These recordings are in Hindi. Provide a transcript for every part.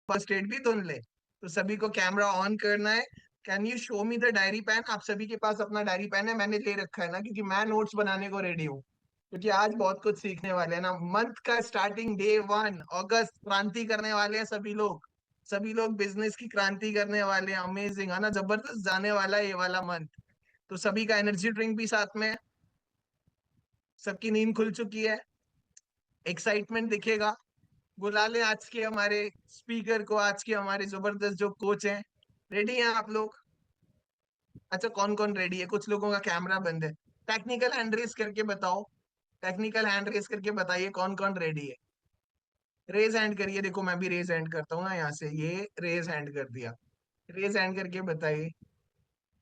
फर्स्ट एड भी धुन ले। तो सभी को कैमरा ऑन करना है। Can you show me the diary pen? आप सभी के पास अपना डायरी पेन है? मैंने ले रखा है ना, क्योंकि मैं नोट्स बनाने को रेडी हूँ। क्योंकि आज बहुत कुछ सीखने वाले हैं ना। मंथ का स्टार्टिंग डे 1 अगस्त, क्रांति करने वाले हैं सभी लोग। सभी लोग बिजनेस की क्रांति करने वाले हैं। अमेजिंग है ना, जबरदस्त जाने वाला है ये वाला मंथ। तो सभी का एनर्जी ड्रिंक भी साथ में है। सबकी नींद खुल चुकी है, एक्साइटमेंट दिखेगा। बुला ले आज के हमारे स्पीकर को, आज के हमारे जबरदस्त जो कोच हैं। रेडी हैं आप लोग? अच्छा, कौन कौन रेडी है? कुछ लोगों का कैमरा बंद है। टेक्निकल हैंड रेस करके बताओ। टेक्निकल हैंड रेस करके बताइए कौन कौन रेडी है। रेज हैंड करिए। देखो मैं भी रेज हैंड करता हूँ ना यहाँ से, ये रेज हैंड कर दिया। रेज हैंड करके बताइए।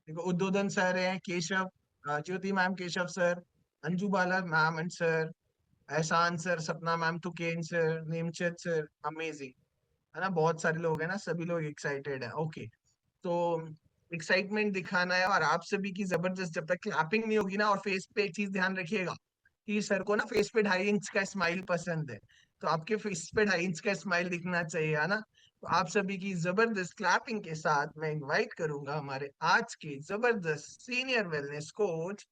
देखो उद्बोधन सर है, Keshav, Jyoti ma'am, Keshav sir, Anju Bala ma'am and sir, Ehsan sir, Sapna ma'am, Tuken sir, Nemchand sir. Amazing है ना, बहुत सारे लोग हैं ना, सभी लोग एक्साइटेड है। ओके, तो एक्साइटमेंट दिखाना है। और आप सभी की जबरदस्त, जब तक क्लैपिंग नहीं होगी ना, और फेस पे एक चीज ध्यान रखिएगा कि सर को ना फेस पे 2.5 इंच का स्माइल पसंद है। तो आपके फेस पे 2.5 इंच का स्माइल दिखना चाहिए, है ना। तो आप सभी की जबरदस्त क्लैपिंग के साथ मैं इनवाइट करूंगा हमारे आज के जबरदस्त senior wellness coach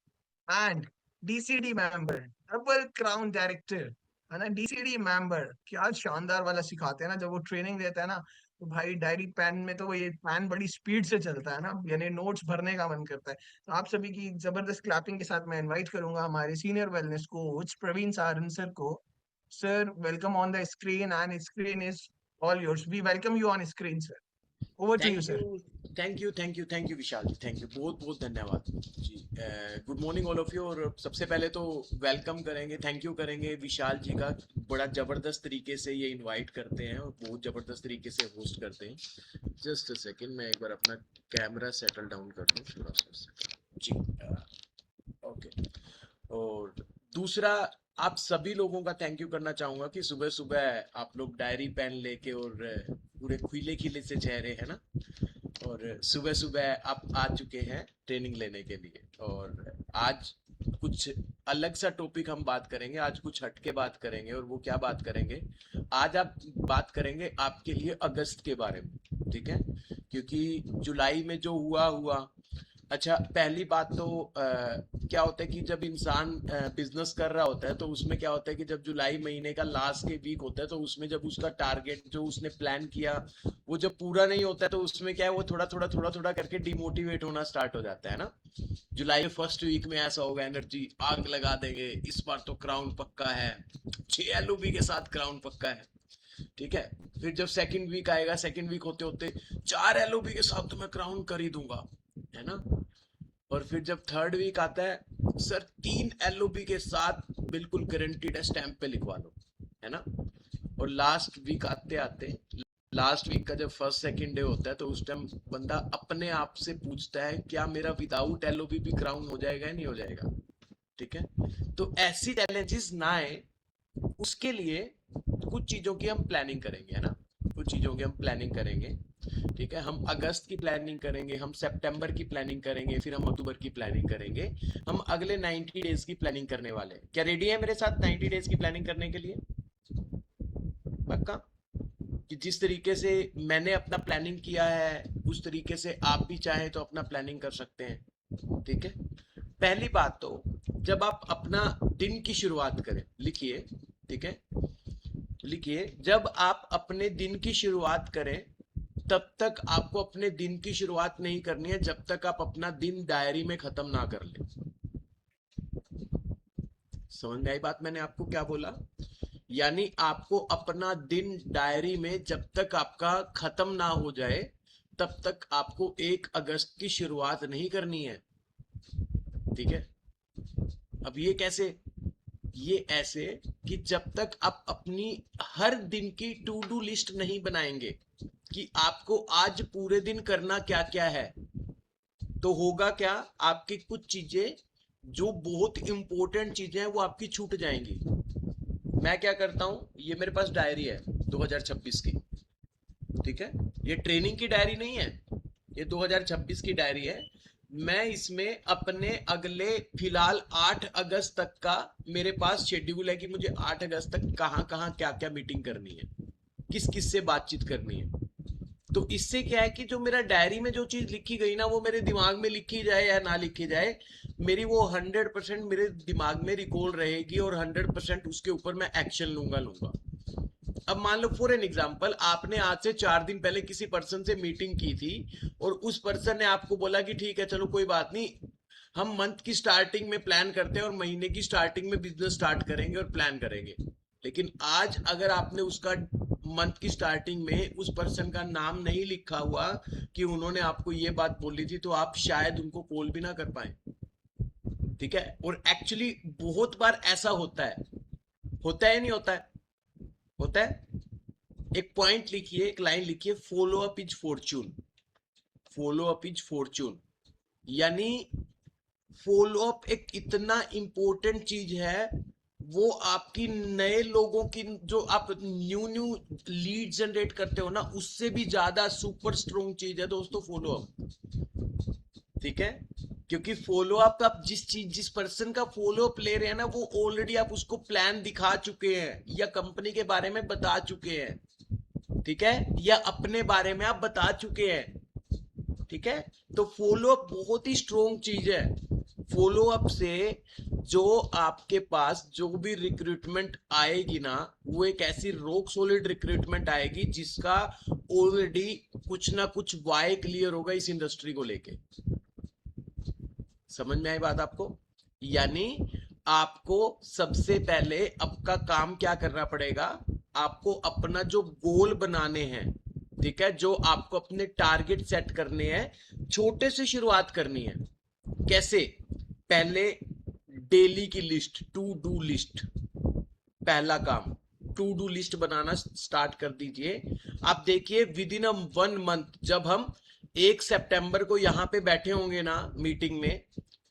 and डीसीडी member, double crown director, है ना, डीसीडी मेंबर। क्या शानदार वाला सिखाते हैं ना, जब वो ट्रेनिंग देता है ना। तो भाई डायरी पेन में तो वो, ये पेन बड़ी स्पीड से चलता है ना, यानी नोट्स भरने का मन करता है। तो आप सभी की जबरदस्त क्लैपिंग के साथ मैं इनवाइट करूंगा हमारे senior wellness coach Praveen Saran sir को। Sir, welcome on the screen, and screen is all yours. We welcome you on screen sir. Over to you thank you, sir. Thank you Vishal ji, thank you, बहुत बहुत धन्यवाद जी। Good morning all of you. और सबसे पहले तो वेलकम करेंगे, थैंक यू करेंगे विशाल जी का। बड़ा ज़बरदस्त तरीके से ये इनवाइट करते हैं और बहुत ज़बरदस्त तरीके से होस्ट करते हैं। जस्ट अ सेकेंड, मैं एक बार अपना कैमरा सेटल डाउन कर दूँ थोड़ा सा जी। ओके। और दूसरा, आप सभी लोगों का थैंक यू करना चाहूँगा कि सुबह सुबह आप लोग डायरी पेन लेके और पूरे खिले खिले से चेहरे हैं ना, और सुबह सुबह आप आ चुके हैं ट्रेनिंग लेने के लिए। और आज कुछ अलग सा टॉपिक हम बात करेंगे, आज कुछ हट के बात करेंगे। और वो क्या बात करेंगे? आज आप बात करेंगे आपके लिए अगस्त के बारे में, ठीक है? क्योंकि जुलाई में जो हुआ हुआ। अच्छा, पहली बात तो क्या होता है कि जब इंसान बिजनेस कर रहा होता है तो उसमें क्या होता है कि जब जुलाई महीने का लास्ट के वीक होता है तो उसमें जब उसका टारगेट जो उसने प्लान किया वो जब पूरा नहीं होता है तो उसमें क्या है, वो थोड़ा थोड़ा करके डिमोटिवेट होना स्टार्ट हो जाता है ना। जुलाई फर्स्ट वीक में ऐसा होगा, एनर्जी आग लगा देंगे, इस बार तो क्राउन पक्का है, 6 LOB के साथ क्राउन पक्का है, ठीक है। फिर जब सेकंड वीक आएगा, सेकंड वीक होते होते 4 LOB के साथ तो मैं क्राउन कर ही दूंगा, है ना। और फिर जब थर्ड वीक आता है, सर 3 LOB के साथ बिल्कुल गारंटीड है, स्टैंप पे लिखवा लो, है ना। और लास्ट वीक आते आते, लास्ट वीक का जब फर्स्ट सेकंड डे होता है तो उस टाइम बंदा अपने आप से पूछता है क्या मेरा विदाउट LOB भी क्राउन हो जाएगा या नहीं हो जाएगा, ठीक है। तो ऐसी चैलेंजेस ना आए उसके लिए कुछ चीजों की हम प्लानिंग करेंगे, है ना। कुछ चीजों की हम प्लानिंग करेंगे, ठीक है। हम अगस्त की प्लानिंग करेंगे, हम सितंबर की प्लानिंग करेंगे, फिर हम अक्टूबर की प्लानिंग करेंगे। हम अगले 90 डेज की प्लानिंग करने वाले हैं। क्या रेडी है मेरे साथ 90 डेज की प्लानिंग करने के लिए? पक्का? कि जिस तरीके से मैंने अपना प्लानिंग किया है उस तरीके से आप भी चाहें तो अपना प्लानिंग कर सकते हैं, ठीक है। पहली बात तो, जब आप अपना दिन की शुरुआत करें, लिखिए, ठीक है, लिखिए, जब आप अपने दिन की शुरुआत करें तब तक आपको अपने दिन की शुरुआत नहीं करनी है जब तक आप अपना दिन डायरी में खत्म ना कर ले। समझ में आई बात मैंने आपको क्या बोला? यानी आपको अपना दिन डायरी में जब तक आपका खत्म ना हो जाए तब तक आपको 1 अगस्त की शुरुआत नहीं करनी है, ठीक है। अब ये कैसे? ये ऐसे कि जब तक आप अपनी हर दिन की टू डू लिस्ट नहीं बनाएंगे कि आपको आज पूरे दिन करना क्या क्या है, तो होगा क्या, आपकी कुछ चीजें जो बहुत इंपॉर्टेंट चीजें हैं वो आपकी छूट जाएंगी। मैं क्या करता हूं, ये मेरे पास डायरी है 2026 की, ठीक है। ये ट्रेनिंग की डायरी नहीं है, ये 2026 की डायरी है। मैं इसमें अपने अगले फिलहाल 8 अगस्त तक का मेरे पास शेड्यूल है कि मुझे 8 अगस्त तक कहाँ कहाँ क्या क्या मीटिंग करनी है, किस किस से बातचीत करनी है, तो इससे क्या है कि जो मेरा डायरी में जो चीज लिखी गई ना, वो मेरे दिमाग में लिखी जाए या ना लिखी जाए, मेरी वो 100% मेरे दिमाग में रिकॉल रहेगी और 100% उसके ऊपर मैं एक्शन लूंगा। अब मान लो फॉर एन एग्जाम्पल, आपने आज से 4 दिन पहले किसी पर्सन से मीटिंग की थी और उस पर्सन ने आपको बोला कि ठीक है चलो कोई बात नहीं, हम मंथ की स्टार्टिंग में प्लान करते हैं और महीने की स्टार्टिंग में बिजनेस स्टार्ट करेंगे और प्लान करेंगे। लेकिन आज अगर आपने उसका मंथ की स्टार्टिंग में उस पर्सन का नाम नहीं लिखा हुआ कि उन्होंने आपको ये बात बोली थी, तो आप शायद उनको कॉल भी ना कर पाए। ठीक है, और एक्चुअली बहुत बार ऐसा होता है नहीं होता है। एक पॉइंट लिखिए, एक लाइन लिखिए, follow up is Fortune. Follow up is Fortune, यानी फॉलो अप एक इतना इंपॉर्टेंट चीज है, वो आपकी नए लोगों की जो आप न्यू न्यू लीड जनरेट करते हो ना, उससे भी ज्यादा सुपर स्ट्रॉन्ग चीज है दोस्तों फॉलो अप। ठीक है, क्योंकि फॉलो अप आप जिस पर्सन का फॉलो अप ले रहे हैं ना, वो ऑलरेडी आप उसको प्लान दिखा चुके हैं या कंपनी के बारे में बता चुके हैं। ठीक है, या अपने बारे में आप बता चुके हैं। ठीक है, तो फॉलो अप बहुत ही स्ट्रॉन्ग चीज है। फॉलो अप से जो आपके पास जो भी रिक्रूटमेंट आएगी ना, वो एक ऐसी रॉक सॉलिड रिक्रूटमेंट आएगी जिसका ऑलरेडी कुछ ना कुछ वाई क्लियर होगा इस इंडस्ट्री को लेके। समझ में आई बात आपको? यानी आपको सबसे पहले आपका काम क्या करना पड़ेगा, आपको अपना जो गोल बनाने हैं, ठीक है, जो आपको अपने टारगेट सेट करने हैं, छोटे से शुरुआत करनी है। कैसे? पहले डेली की लिस्ट, टू डू लिस्ट, पहला काम टू डू लिस्ट बनाना स्टार्ट कर दीजिए। आप देखिए विद इन 1 मंथ, जब हम 1 सितंबर को यहां पे बैठे होंगे ना मीटिंग में,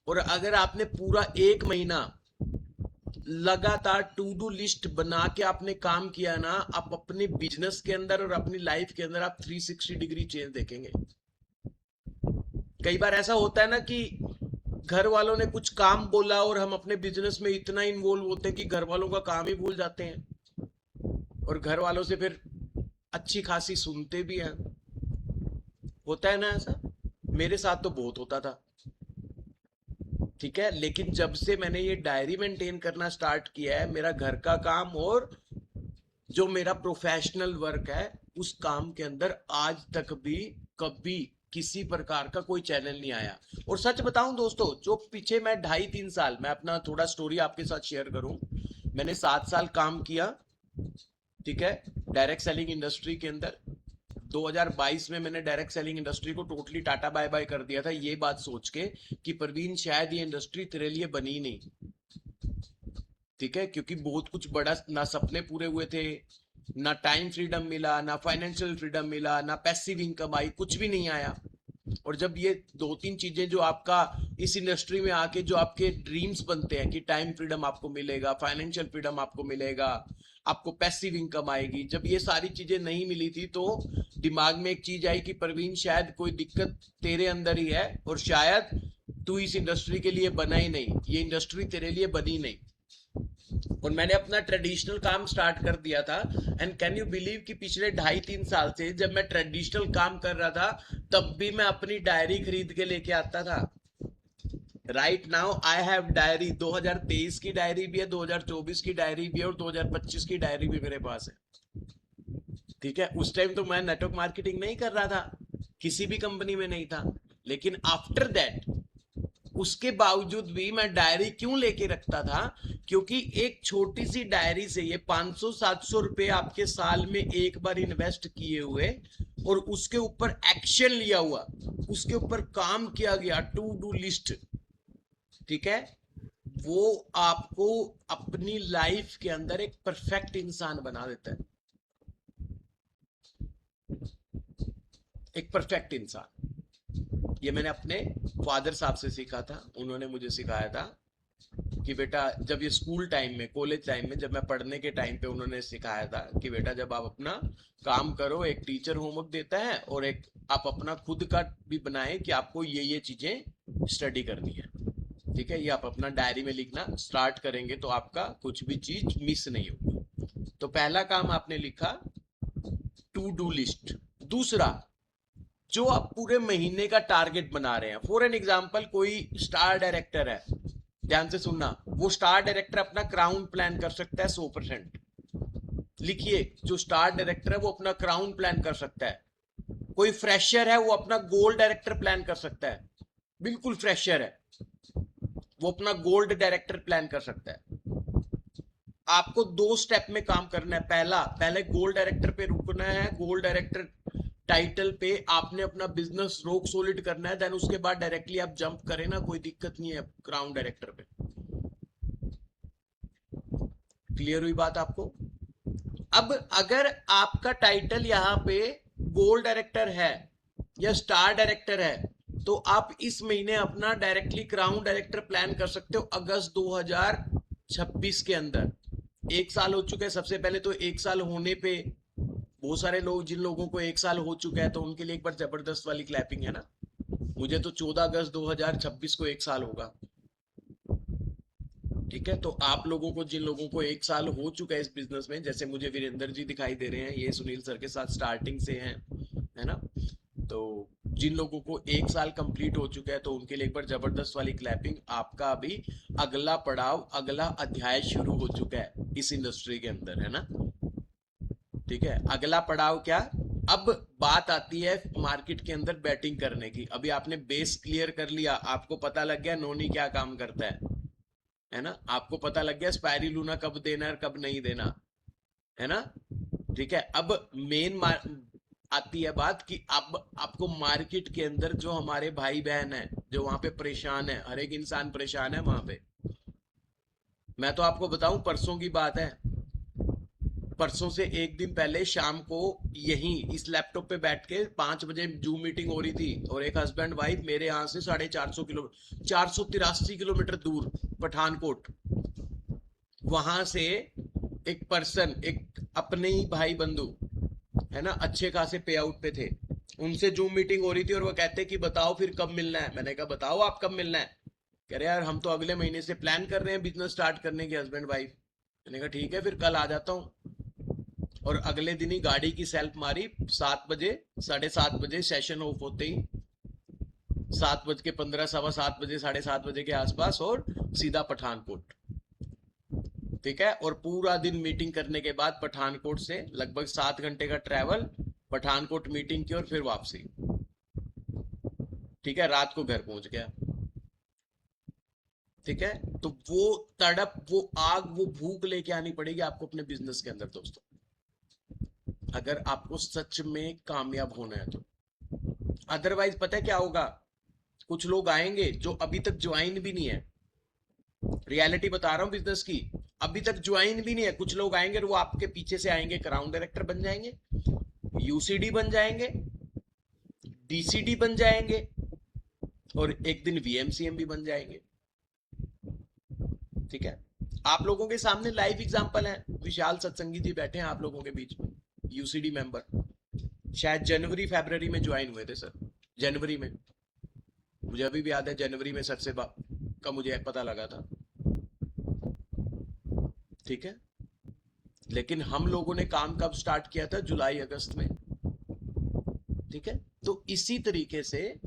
और अगर आपने पूरा 1 महीना लगातार टू डू लिस्ट बना के आपने काम किया ना, आप अपने बिजनेस के अंदर और अपनी लाइफ के अंदर आप 360 डिग्री चेंज देखेंगे। कई बार ऐसा होता है ना कि घर वालों ने कुछ काम बोला और हम अपने बिजनेस में इतना इन्वॉल्व होते हैं कि घर वालों का काम ही भूल जाते हैं, और घर वालों से फिर अच्छी खासी सुनते भी हैं। होता है ना ऐसा? मेरे साथ तो बहुत होता था। ठीक है, लेकिन जब से मैंने ये डायरी मेंटेन करना स्टार्ट किया है, मेरा घर का काम और जो मेरा प्रोफेशनल वर्क है, उस काम के अंदर आज तक भी कभी किसी प्रकार का कोई चैनल नहीं आया। और सच बताऊं दोस्तों, जो पीछे मैं 2.5-3 साल, मैं अपना थोड़ा स्टोरी आपके साथ शेयर करूं, मैंने 7 साल काम किया, ठीक है, डायरेक्ट सेलिंग इंडस्ट्री के अंदर। 2022 में मैंने डायरेक्ट सेलिंग इंडस्ट्री को टोटली टाटा बाय बाय कर दिया था, ये बात सोच के कि प्रवीण शायद ये इंडस्ट्री तेरे लिए बनी नहीं। ठीक है, क्योंकि बहुत कुछ बड़ा, ना सपने पूरे हुए थे, ना टाइम फ्रीडम मिला, ना फाइनेंशियल फ्रीडम मिला, ना पैसिव इनकम आई, कुछ भी नहीं आया। और जब ये 2-3 चीजें जो आपका इस इंडस्ट्री में आके जो आपके ड्रीम्स बनते हैं कि टाइम फ्रीडम आपको मिलेगा, फाइनेंशियल फ्रीडम आपको मिलेगा, आपको पैसिव इनकम आएगी, जब ये सारी चीजें नहीं मिली थी, तो दिमाग में एक चीज आई कि प्रवीण शायद कोई दिक्कत तेरे अंदर ही है, और शायद तू इस इंडस्ट्री के लिए बना ही नहीं, ये इंडस्ट्री तेरे लिए बनी नहीं। और मैंने अपना ट्रेडिशनल काम स्टार्ट कर दिया था। एंड कैन यू बिलीव कि पिछले 2.5-3 साल से जब मैं ट्रेडिशनल काम कर रहा था, तब भी मैं अपनी डायरी खरीद के लेके आता था। Right now I have diary, 2023 की डायरी भी है, 2024 की डायरी भी है, और 2025 की डायरी भी मेरे पास है। ठीक है, उस टाइम तो मैं नेटवर्क मार्केटिंग नहीं कर रहा था, किसी भी कंपनी में नहीं था, लेकिन आफ्टर दैट, उसके बावजूद भी मैं डायरी क्यों लेके रखता था? क्योंकि एक छोटी सी डायरी से ये 500-700 रुपए आपके साल में एक बार इन्वेस्ट किए हुए, और उसके ऊपर एक्शन लिया हुआ, उसके ऊपर काम किया गया, टू डू लिस्ट, ठीक है, वो आपको अपनी लाइफ के अंदर एक परफेक्ट इंसान बना देता है। एक परफेक्ट इंसान, ये मैंने अपने फादर साहब से सीखा था। उन्होंने मुझे सिखाया था कि बेटा, जब ये स्कूल टाइम में, कॉलेज टाइम में, जब मैं पढ़ने के टाइम पे, उन्होंने सिखाया था कि बेटा जब आप अपना काम करो, एक टीचर होमवर्क देता है और एक आप अपना खुद का भी बनाएं कि आपको ये चीजें स्टडी करनी है। ठीक है, ये आप अपना डायरी में लिखना स्टार्ट करेंगे तो आपका कुछ भी चीज मिस नहीं होगी। तो पहला काम आपने लिखा टू डू लिस्ट। दूसरा, जो आप पूरे महीने का टारगेट बना रहे हैं। फॉर एन एग्जाम्पल, कोई स्टार डायरेक्टर है, ध्यान से सुनना, वो स्टार डायरेक्टर अपना क्राउन प्लान कर सकता है 100%। लिखिए, जो स्टार डायरेक्टर है वो अपना क्राउन प्लान कर सकता है। कोई फ्रेशर है वो अपना गोल्ड डायरेक्टर प्लान कर सकता है, बिल्कुल फ्रेशर है वो अपना गोल्ड डायरेक्टर प्लान कर सकता है। आपको 2 स्टेप में काम करना है। पहले गोल्ड डायरेक्टर पे रुकना है, गोल्ड डायरेक्टर टाइटल पे आपने अपना बिजनेस रोक सॉलिड करना है, देन उसके बाद डायरेक्टली आप जंप करें ना, कोई दिक्कत नहीं है क्राउन डायरेक्टर पे। क्लियर हुई बात आपको? अब अगर आपका टाइटल यहाँ पे गोल्ड डायरेक्टर है या स्टार डायरेक्टर है, तो आप इस महीने अपना डायरेक्टली क्राउन डायरेक्टर प्लान कर सकते हो अगस्त 2026 के अंदर। 1 साल हो चुका है। सबसे पहले तो 1 साल होने पे बहुत सारे लोग, जिन लोगों को 1 साल हो चुका है, तो उनके लिए एक बार जबरदस्त वाली क्लैपिंग है ना। मुझे तो 14 अगस्त 2026 को 1 साल होगा। ठीक है, तो आप लोगों को, जिन लोगों को 1 साल हो चुका है इस बिजनेस में, जैसे मुझे वीरेंद्र जी दिखाई दे रहे हैं, ये सुनील सर के साथ स्टार्टिंग से हैं, है ना। तो जिन लोगों को 1 साल कंप्लीट हो चुका है, तो उनके लिए एक बार जबरदस्त वाली क्लैपिंग। आपका अभी अगला पड़ाव, अगला अध्याय शुरू हो चुका है इस इंडस्ट्री के अंदर, है ना। ठीक है, अगला पड़ाव क्या? अब बात आती है मार्केट के अंदर बैटिंग करने की। अभी आपने बेस क्लियर कर लिया, आपको पता लग गया नोनी क्या काम करता है ना। आपको पता लग गया स्पायरी लूना कब देना है और कब नहीं देना, है ना। ठीक है, अब मेन आती है बात कि अब आपको मार्केट के अंदर जो हमारे भाई बहन है, जो वहां पे परेशान है, हर एक इंसान परेशान है वहां पे। मैं तो आपको बताऊं, परसों की बात है, परसों से एक दिन पहले शाम को यहीं इस लैपटॉप पे बैठ के 5 बजे जूम मीटिंग हो रही थी, और एक हस्बैंड वाइफ मेरे यहाँ से 450 किलोमीटर, 483 किलोमीटर दूर पठानकोट, वहां से एक पर्सन, एक अपने ही भाई बंधु, है ना, अच्छे खासे पे आउट पे थे, उनसे जूम मीटिंग हो रही थी, और वो कहते कि बताओ फिर कब मिलना है। मैंने कहा बताओ आप कब मिलना है। कह रहे यार हम तो अगले महीने से प्लान कर रहे हैं बिजनेस स्टार्ट करने की, हस्बैंड वाइफ। मैंने कहा ठीक है, फिर कल आ जाता हूँ। और अगले दिन ही गाड़ी की सेल्फ मारी, 7 बजे, 7:30 बजे सेशन ऑफ होते ही, 7:15, 7:15, 7:30 के आसपास, और सीधा पठानकोट। ठीक है, और पूरा दिन मीटिंग करने के बाद पठानकोट से लगभग 7 घंटे का ट्रैवल, पठानकोट मीटिंग की और फिर वापसी। ठीक है, रात को घर पहुंच गया। ठीक है, तो वो तड़प, वो आग, वो भूख लेके आनी पड़ेगी आपको अपने बिजनेस के अंदर दोस्तों, अगर आपको सच में कामयाब होना है तो। अदरवाइज पता है क्या होगा? कुछ लोग आएंगे जो अभी तक ज्वाइन भी नहीं है, रियलिटी बता रहा हूं बिजनेस की, अभी तक ज्वाइन भी नहीं है। कुछ लोग आएंगे और वो आपके पीछे से आएंगे, क्राउन डायरेक्टर बन जाएंगे, यूसीडी बन जाएंगे, डीसीडी बन जाएंगे, और एक दिन वीएमसीएम भी बन जाएंगे। ठीक है, आप लोगों के सामने लाइव एग्जांपल है, विशाल सत्संगी जी बैठे हैं आप लोगों के बीच में, यूसीडी मेंबर, शायद जनवरी फरवरी में ज्वाइन हुए थे सर, जनवरी में। मुझे अभी भी याद है, जनवरी में सर से का मुझे पता लगा था। ठीक है, लेकिन हम लोगों ने काम कब स्टार्ट किया था? जुलाई अगस्त में। ठीक है, तो इसी तरीके से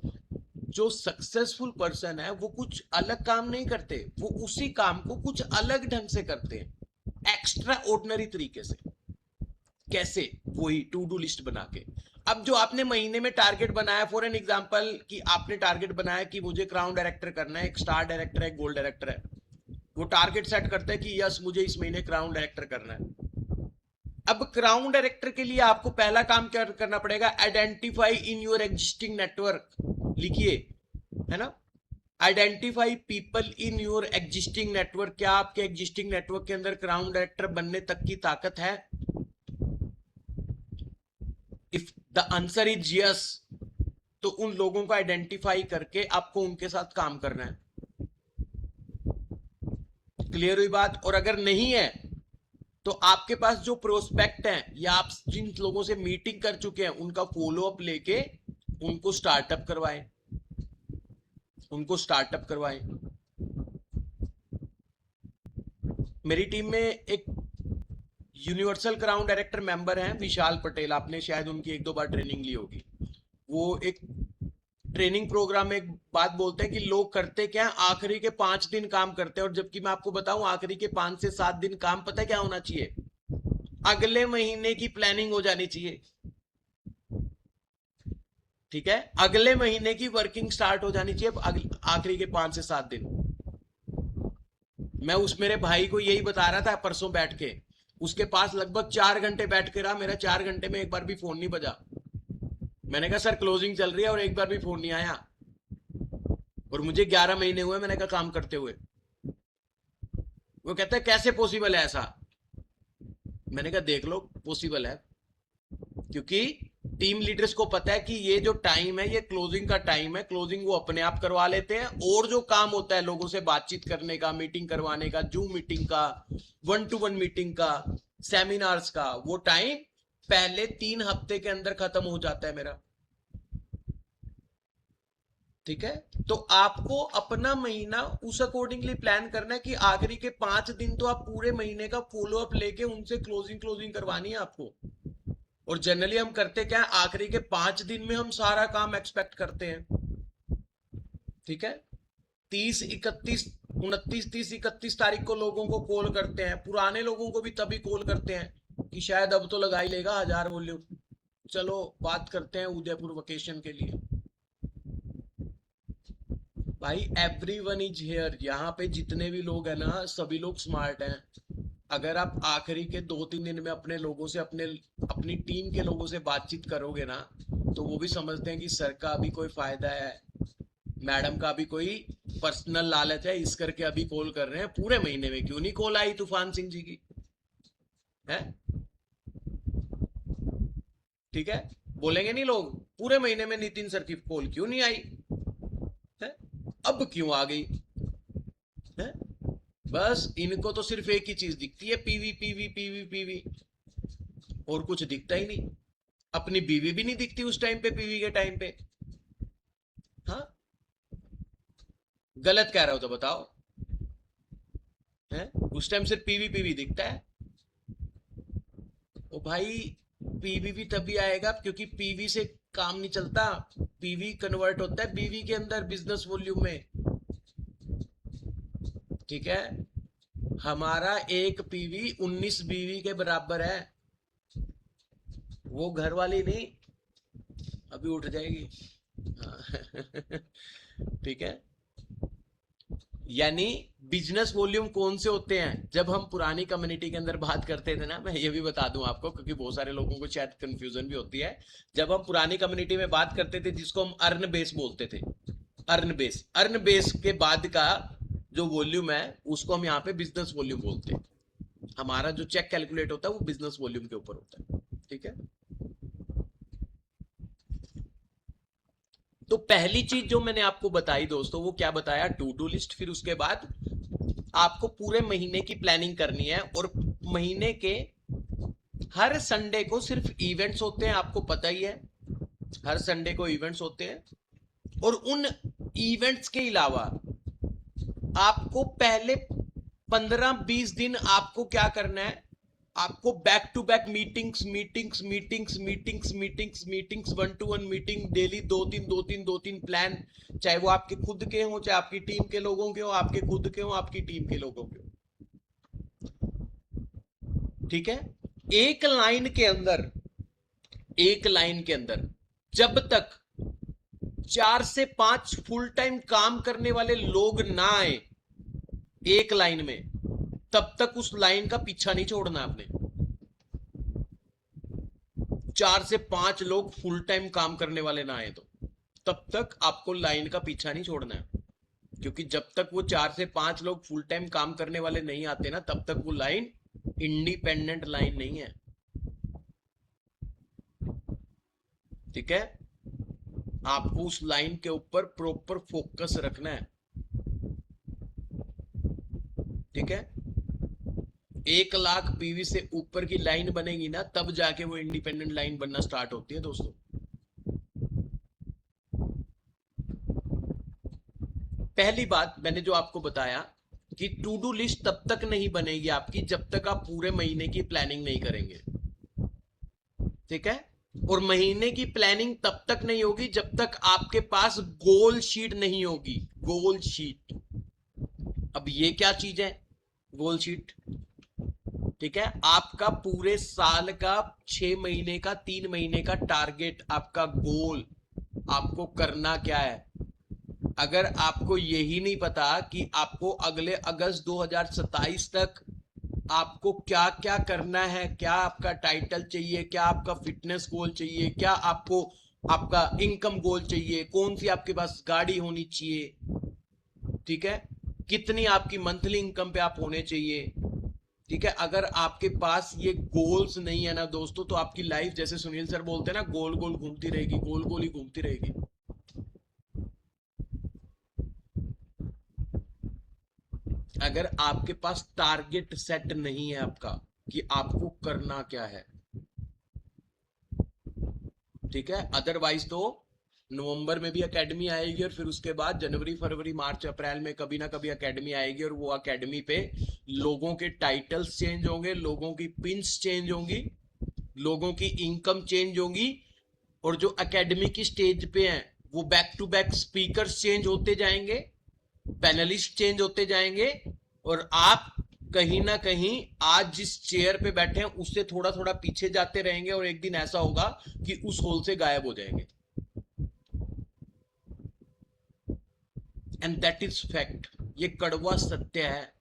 जो सक्सेसफुल पर्सन है वो कुछ अलग काम नहीं करते, वो उसी काम को कुछ अलग ढंग से करते हैं, एक्स्ट्रा ऑर्डिनरी तरीके से। कैसे? वही टू डू लिस्ट बना के। अब जो आपने महीने में टारगेट बनाया, फॉर एन एग्जांपल कि आपने टारगेट बनाया कि मुझे क्राउन डायरेक्टर करना है, एक स्टार डायरेक्टर है, एक गोल्ड डायरेक्टर है, वो टारगेट सेट करते हैं कि यस मुझे इस महीने क्राउन डायरेक्टर करना है। अब क्राउन डायरेक्टर के लिए आपको पहला काम क्या करना पड़ेगा? Identify in your existing network. लिखिए, है ना, identify people in your existing network. क्या आपके एग्जिस्टिंग नेटवर्क के अंदर क्राउन डायरेक्टर बनने तक की ताकत है? If the answer is yes, तो उन लोगों को आइडेंटिफाई करके आपको उनके साथ काम करना है। क्लियर हुई बात? और अगर नहीं है तो आपके पास जो प्रोस्पेक्ट हैं या आप जिन लोगों से मीटिंग कर चुके हैं उनका फॉलो अप लेके उनको स्टार्टअप करवाएं, उनको स्टार्टअप करवाएं। मेरी टीम में एक यूनिवर्सल क्राउन डायरेक्टर मेंबर हैं, विशाल पटेल, आपने शायद उनकी 1-2 बार ट्रेनिंग ली होगी। वो एक ट्रेनिंग प्रोग्राम में एक बात बोलते हैं कि लोग करते क्या है, आखिरी के 5 दिन काम करते हैं, और जबकि मैं आपको बताऊं आखिरी के 5 से 7 दिन काम पता है क्या होना चाहिए, अगले महीने की प्लानिंग हो जानी चाहिए। ठीक है, अगले महीने की वर्किंग स्टार्ट हो जानी चाहिए आखिरी के 5 से 7 दिन। मैं उस मेरे भाई को यही बता रहा था परसों बैठ के, उसके पास लगभग 4 घंटे बैठ के रहा, मेरा 4 घंटे में एक बार भी फोन नहीं बजा। मैंने कहा सर क्लोजिंग चल रही है और एक बार भी फोन नहीं आया, और मुझे 11 महीने हुए मैंने कहा काम करते हुए। वो कहता है कैसे पॉसिबल है ऐसा, मैंने कहा देख लो पॉसिबल है, क्योंकि टीम लीडर्स को पता है कि ये जो टाइम है ये क्लोजिंग का टाइम है, क्लोजिंग वो अपने आप करवा लेते हैं, और जो काम होता है लोगों से बातचीत करने का, मीटिंग करवाने का, जूम मीटिंग का, 1-to-1 मीटिंग का, सेमिनार्स का, वो टाइम पहले 3 हफ्ते के अंदर खत्म हो जाता है मेरा। ठीक है, तो आपको अपना महीना उस अकॉर्डिंगली प्लान करना है कि आखिरी के 5 दिन तो आप पूरे महीने का फॉलो अप लेके उनसे क्लोजिंग करवानी है आपको। और जनरली हम करते क्या है, आखिरी के 5 दिन में हम सारा काम एक्सपेक्ट करते हैं। ठीक है, 30, 31, 29, 30, 31 तारीख को लोगों को कॉल करते हैं, पुराने लोगों को भी तभी कॉल करते हैं कि शायद अब तो लगा ही लेगा 1000 वॉल्यूम, चलो बात करते हैं उदयपुर वेकेशन के लिए। भाई एवरीवन इज हियर, यहाँ पे जितने भी लोग हैं ना सभी लोग स्मार्ट हैं। अगर आप आखिरी के 2-3 दिन में अपने लोगों से, अपनी टीम के लोगों से बातचीत करोगे ना, तो वो भी समझते हैं कि सर का अभी कोई फायदा है, मैडम का अभी कोई पर्सनल लालच है, इस करके अभी कॉल कर रहे हैं। पूरे महीने में क्यों नहीं कॉल आई तूफान सिंह जी की, है? ठीक है, बोलेंगे नहीं लोग, पूरे महीने में नितिन सर की कॉल क्यों नहीं आई है, अब क्यों आ गई है? बस इनको तो सिर्फ एक ही चीज दिखती है, पीवी पीवी पीवी पीवी, और कुछ दिखता ही नहीं। अपनी बीवी भी नहीं दिखती उस टाइम पे, पीवी के टाइम पे। हाँ, गलत कह रहा हो तो बताओ, है? उस टाइम सिर्फ पीवी पीवी दिखता है। ओ भाई, पीवी भी तभी आएगा क्योंकि पीवी से काम नहीं चलता, पीवी कन्वर्ट होता है बीवी के अंदर, बिजनेस वॉल्यूम में। ठीक है, हमारा एक पीवी 19 बीवी के बराबर है, वो घर वाली नहीं, अभी उठ जाएगी। हाँ। ठीक है, यानी बिजनेस वॉल्यूम कौन से होते हैं, जब हम पुरानी कम्युनिटी के अंदर बात करते थे ना, मैं ये भी बता दूं आपको क्योंकि बहुत सारे लोगों को शायद कंफ्यूजन भी होती है। जब हम पुरानी कम्युनिटी में बात करते थे जिसको हम अर्न बेस बोलते थे, अर्न बेस के बाद का जो वॉल्यूम है उसको हम यहाँ पे बिजनेस वॉल्यूम बोलते हैं। हमारा जो चेक कैलकुलेट होता है वो बिजनेस वॉल्यूम के ऊपर होता है। ठीक है, तो पहली चीज जो मैंने आपको बताई दोस्तों, वो क्या बताया, टू डू लिस्ट। फिर उसके बाद आपको पूरे महीने की प्लानिंग करनी है, और महीने के हर संडे को सिर्फ इवेंट्स होते हैं, आपको पता ही है, हर संडे को इवेंट्स होते हैं। और उन इवेंट्स के अलावा आपको पहले 15-20 दिन आपको क्या करना है, आपको back to back meetings, 1-to-1 meeting daily, 2-3 plan, चाहे वो आपके खुद के हो, चाहे आपकी टीम के लोगों के हो, आपके खुद के हो, आपकी टीम के लोगों के हो। ठीक है, एक लाइन के अंदर जब तक 4 से 5 फुल टाइम काम करने वाले लोग ना आए एक लाइन में, तब तक उस लाइन का पीछा नहीं छोड़ना आपने। 4 से 5 लोग फुल टाइम काम करने वाले ना आए तो तब तक आपको लाइन का पीछा नहीं छोड़ना है, क्योंकि जब तक वो 4 से 5 लोग फुल टाइम काम करने वाले नहीं आते ना, तब तक वो लाइन इंडिपेंडेंट लाइन नहीं है। ठीक है, आपको उस लाइन के ऊपर प्रॉपर फोकस रखना है। ठीक है, 1 लाख पीवी से ऊपर की लाइन बनेगी ना, तब जाके वो इंडिपेंडेंट लाइन बनना स्टार्ट होती है दोस्तों। पहली बात मैंने जो आपको बताया कि टू डू लिस्ट तब तक नहीं बनेगी आपकी जब तक आप पूरे महीने की प्लानिंग नहीं करेंगे। ठीक है, और महीने की प्लानिंग तब तक नहीं होगी जब तक आपके पास गोल शीट नहीं होगी। गोल शीट, अब ये क्या चीज है गोल शीट? ठीक है, आपका पूरे साल का 6 महीने का 3 महीने का टारगेट, आपका गोल, आपको करना क्या है। अगर आपको यही नहीं पता कि आपको अगले अगस्त 2027 तक आपको क्या क्या करना है, क्या आपका टाइटल चाहिए, क्या आपका फिटनेस गोल चाहिए, क्या आपको आपका इनकम गोल चाहिए, कौन सी आपके पास गाड़ी होनी चाहिए, ठीक है, कितनी आपकी मंथली इनकम पे आप होने चाहिए, ठीक है। अगर आपके पास ये गोल्स नहीं है ना दोस्तों, तो आपकी लाइफ, जैसे सुनील सर बोलते हैं ना, गोल गोल घूमती रहेगी, गोल गोल ही घूमती रहेगी। अगर आपके पास टारगेट सेट नहीं है आपका कि आपको करना क्या है, ठीक है। अदरवाइज तो नवंबर में भी एकेडमी आएगी और फिर उसके बाद जनवरी फरवरी मार्च अप्रैल में कभी ना कभी एकेडमी आएगी, और वो एकेडमी पे लोगों के टाइटल्स चेंज होंगे, लोगों की पिन्स चेंज होंगी, लोगों की इनकम चेंज होंगी, और जो एकेडमी की स्टेज पे हैं वो back to back speakers change होते जाएंगे, पैनलिस्ट चेंज होते जाएंगे, और आप कहीं ना कहीं आज जिस चेयर पे बैठे हैं उससे थोड़ा थोड़ा पीछे जाते रहेंगे, और एक दिन ऐसा होगा कि उस होल से गायब हो जाएंगे। एंड दैट इज फैक्ट, ये कड़वा सत्य है।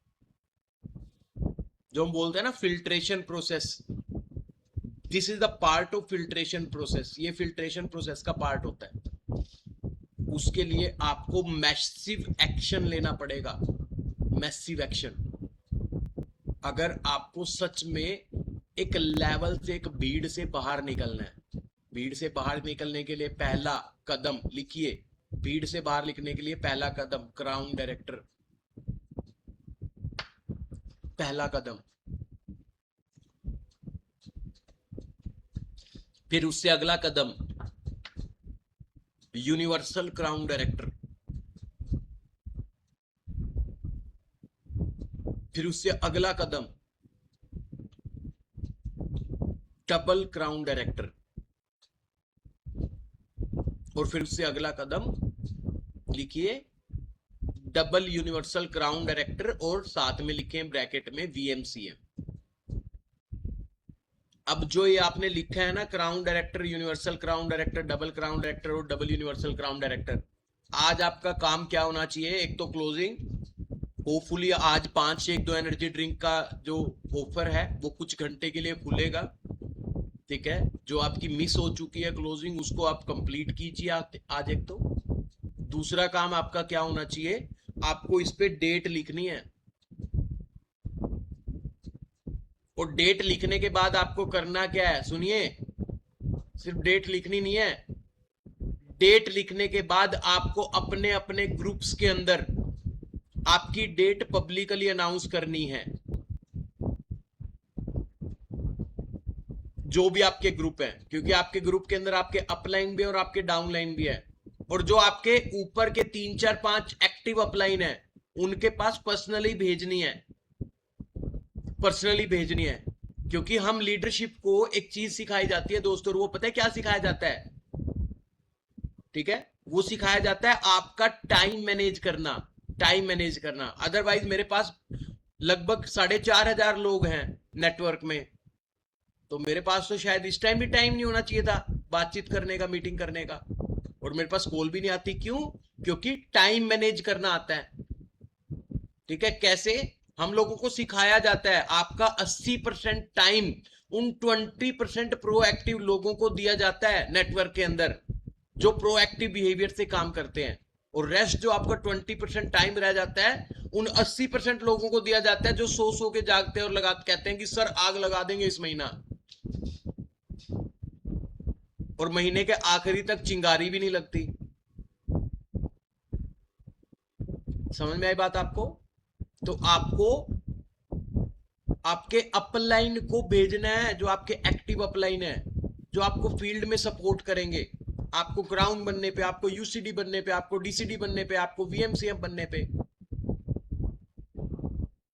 जो हम बोलते हैं ना filtration process, this is the part of filtration process, ये फिल्ट्रेशन प्रोसेस का पार्ट होता है। उसके लिए आपको मैसिव एक्शन लेना पड़ेगा, मैसिव एक्शन। अगर आपको सच में एक लेवल से, एक भीड़ से बाहर निकलना है, भीड़ से बाहर निकलने के लिए पहला कदम लिखिए, भीड़ से बाहर निकलने के लिए पहला कदम क्राउन डायरेक्टर, पहला कदम। फिर उससे अगला कदम यूनिवर्सल क्राउन डायरेक्टर, फिर उससे अगला कदम डबल क्राउन डायरेक्टर, और फिर उससे अगला कदम लिखिए डबल यूनिवर्सल क्राउन डायरेक्टर, और साथ में लिखे ब्रैकेट में वीएमसीएम। अब जो ये आपने लिखा है ना, crown director, universal crown director, double crown director और डबल यूनिवर्सल क्राउन डायरेक्टर, आज आपका काम क्या होना चाहिए? एक तो क्लोजिंग, होपफुली आज 5 से 1 2 एनर्जी ड्रिंक का जो ऑफर है वो कुछ घंटे के लिए खुलेगा, ठीक है। जो आपकी मिस हो चुकी है क्लोजिंग, उसको आप कंप्लीट कीजिए आज एक तो। दूसरा काम आपका क्या होना चाहिए? आपको इस पे डेट लिखनी है, और डेट लिखने के बाद आपको करना क्या है सुनिए, सिर्फ डेट लिखनी नहीं है, डेट लिखने के बाद आपको अपने अपने ग्रुप्स के अंदर आपकी डेट पब्लिकली अनाउंस करनी है, जो भी आपके ग्रुप है, क्योंकि आपके ग्रुप के अंदर आपके अपलाइन भी है और आपके डाउनलाइन भी है, और जो आपके ऊपर के 3 4 5 एक्टिव अपलाइन है उनके पास पर्सनली भेजनी है, पर्सनली भेजनी है। क्योंकि हम लीडरशिप को एक चीज सिखाई जाती है दोस्तों, और वो पता है क्या सिखाया जाता है? ठीक है, वो सिखाया जाता है आपका टाइम मैनेज करना, टाइम मैनेज करना। अदरवाइज मेरे पास लगभग 4,500 लोग हैं नेटवर्क में, तो मेरे पास तो शायद इस टाइम भी टाइम नहीं होना चाहिए था बातचीत करने का, मीटिंग करने का, और मेरे पास कॉल भी नहीं आती। क्यों? क्योंकि टाइम मैनेज करना आता है, ठीक है। कैसे? हम लोगों को सिखाया जाता है आपका 80% टाइम उन 20% प्रोएक्टिव लोगों को दिया जाता है नेटवर्क के अंदर, जो प्रोएक्टिव बिहेवियर से काम करते हैं, और रेस्ट जो आपका 20% टाइम रह जाता है उन 80% लोगों को दिया जाता है जो सो के जागते हैं और लगा कहते हैं कि सर आग लगा देंगे इस महीना, और महीने के आखिरी तक चिंगारी भी नहीं लगती। समझ में आई बात आपको? तो आपको आपके अपलाइन को भेजना है, जो आपके एक्टिव अपलाइन है, जो आपको फील्ड में सपोर्ट करेंगे, आपको ग्राउंड बनने पे, आपको यूसीडी बनने पे, आपको डीसीडी बनने पे, आपको वीएमसीएम बनने पे।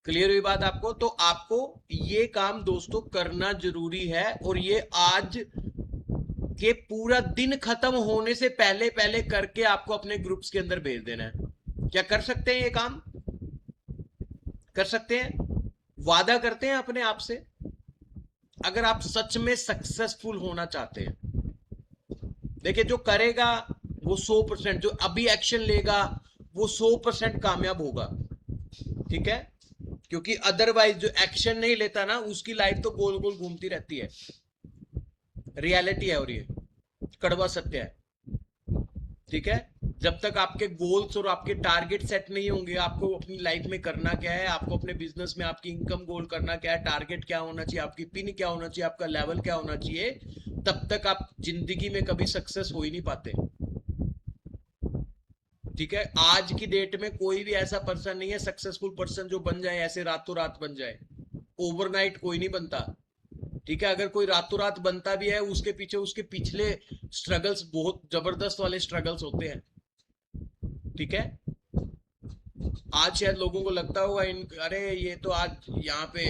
क्लियर हुई बात आपको? तो आपको ये काम दोस्तों करना जरूरी है, और ये आज कि पूरा दिन खत्म होने से पहले पहले करके आपको अपने ग्रुप्स के अंदर भेज देना है। क्या कर सकते हैं ये काम? कर सकते हैं? वादा करते हैं अपने आप से, अगर आप सच में सक्सेसफुल होना चाहते हैं। देखिए, जो करेगा वो 100%, जो अभी एक्शन लेगा वो 100% कामयाब होगा। ठीक है? क्योंकि अदरवाइज जो एक्शन नहीं लेता ना, उसकी लाइफ तो गोल गोल घूमती रहती है। रियलिटी है और ये कड़वा सत्य है। ठीक है? जब तक आपके गोल्स और आपके टारगेट सेट नहीं होंगे, आपको अपनी लाइफ में करना क्या है, आपको अपने बिजनेस में आपकी इनकम गोल करना क्या है, टारगेट क्या होना चाहिए, आपकी पिन क्या होना चाहिए, आपका लेवल क्या होना चाहिए, तब तक आप जिंदगी में कभी सक्सेस हो ही नहीं पाते। ठीक है? आज की डेट में कोई भी ऐसा पर्सन नहीं है सक्सेसफुल पर्सन जो बन जाए ऐसे रातों रात बन जाए। ओवरनाइट कोई नहीं बनता। ठीक है? अगर कोई रातों रात बनता भी है, उसके पीछे उसके पिछले स्ट्रगल्स, बहुत जबरदस्त वाले स्ट्रगल्स होते हैं। ठीक है? आज शायद लोगों को लगता होगा अरे ये तो आज यहाँ पे